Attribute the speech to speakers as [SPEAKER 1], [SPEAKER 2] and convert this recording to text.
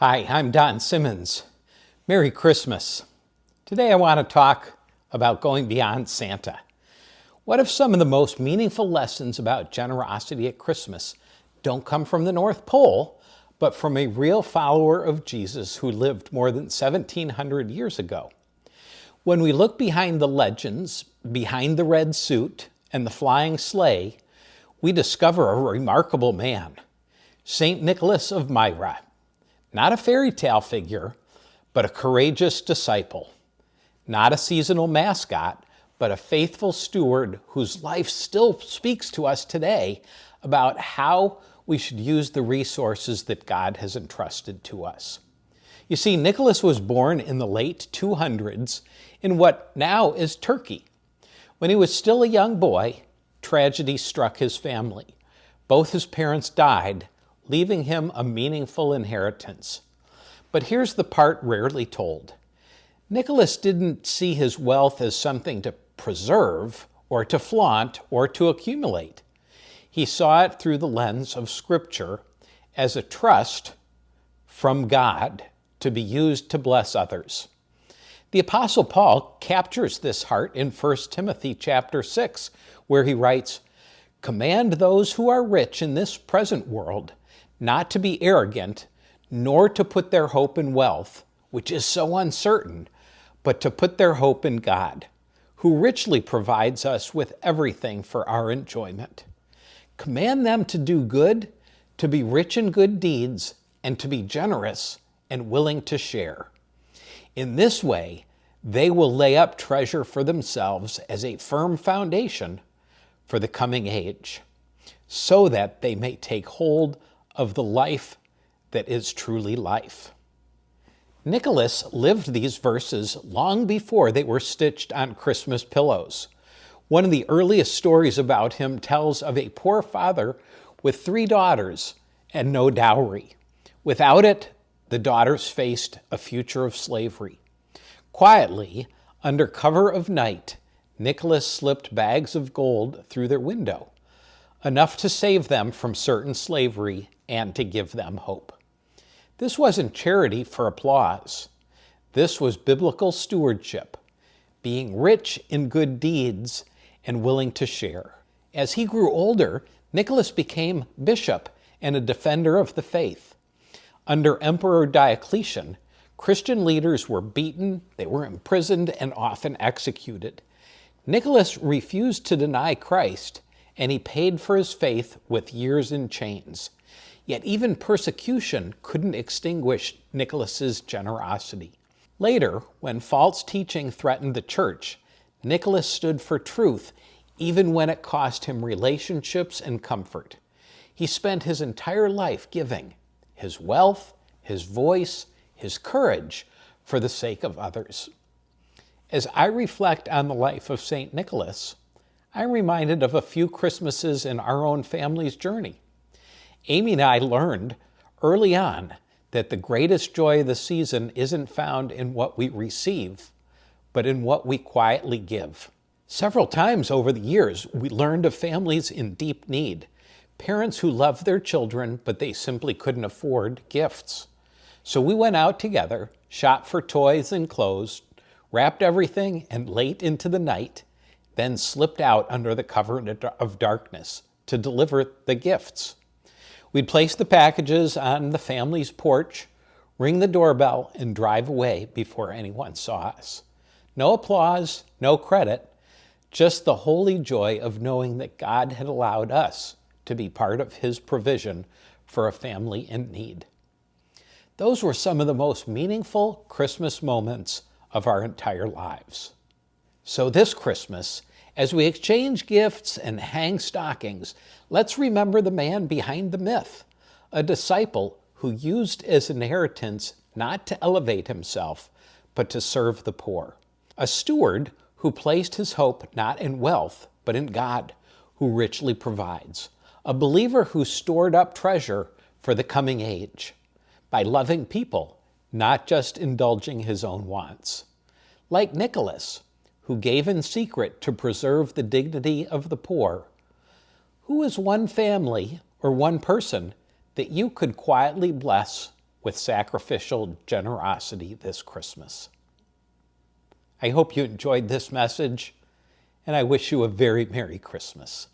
[SPEAKER 1] Hi, I'm Don Simmons. Merry Christmas. Today I want to talk about going beyond Santa. What if some of the most meaningful lessons about generosity at Christmas don't come from the North Pole, but from a real follower of Jesus who lived more than 1,700 years ago? When we look behind the legends, behind the red suit and the flying sleigh, we discover a remarkable man, St. Nicholas of Myra. Not a fairy tale figure, but a courageous disciple. Not a seasonal mascot, but a faithful steward whose life still speaks to us today about how we should use the resources that God has entrusted to us. You see, Nicholas was born in the late 200s in what now is Turkey. When he was still a young boy, tragedy struck his family. Both his parents died, leaving him a meaningful inheritance. But here's the part rarely told. Nicholas didn't see his wealth as something to preserve or to flaunt or to accumulate. He saw it through the lens of Scripture as a trust from God to be used to bless others. The Apostle Paul captures this heart in 1 Timothy chapter 6, where he writes, "Command those who are rich in this present world not to be arrogant, nor to put their hope in wealth, which is so uncertain, but to put their hope in God, who richly provides us with everything for our enjoyment. Command them to do good, to be rich in good deeds, and to be generous and willing to share. In this way, they will lay up treasure for themselves as a firm foundation for the coming age, so that they may take hold of the life that is truly life." Nicholas lived these verses long before they were stitched on Christmas pillows. One of the earliest stories about him tells of a poor father with 3 daughters and no dowry. Without it, the daughters faced a future of slavery. Quietly, under cover of night, Nicholas slipped bags of gold through their window, enough to save them from certain slavery and to give them hope. This wasn't charity for applause. This was biblical stewardship, being rich in good deeds and willing to share. As he grew older, Nicholas became bishop and a defender of the faith. Under Emperor Diocletian, Christian leaders were beaten, they were imprisoned, and often executed. Nicholas refused to deny Christ, and he paid for his faith with years in chains. Yet even persecution couldn't extinguish Nicholas's generosity. Later, when false teaching threatened the church, Nicholas stood for truth, even when it cost him relationships and comfort. He spent his entire life giving, his wealth, his voice, his courage, for the sake of others. As I reflect on the life of St. Nicholas, I'm reminded of a few Christmases in our own family's journey. Amy and I learned early on that the greatest joy of the season isn't found in what we receive, but in what we quietly give. Several times over the years, we learned of families in deep need, parents who loved their children, but they simply couldn't afford gifts. So we went out together, shopped for toys and clothes, wrapped everything, and late into the night, then slipped out under the cover of darkness to deliver the gifts. We'd place the packages on the family's porch, ring the doorbell, and drive away before anyone saw us. No applause, no credit, just the holy joy of knowing that God had allowed us to be part of His provision for a family in need. Those were some of the most meaningful Christmas moments of our entire lives. So this Christmas, as we exchange gifts and hang stockings, let's remember the man behind the myth, a disciple who used his inheritance not to elevate himself, but to serve the poor. A steward who placed his hope not in wealth, but in God, who richly provides. A believer who stored up treasure for the coming age by loving people, not just indulging his own wants. Like Nicholas, who gave in secret to preserve the dignity of the poor. Who is one family or one person that you could quietly bless with sacrificial generosity this Christmas. I hope you enjoyed this message, and I wish you a very Merry Christmas.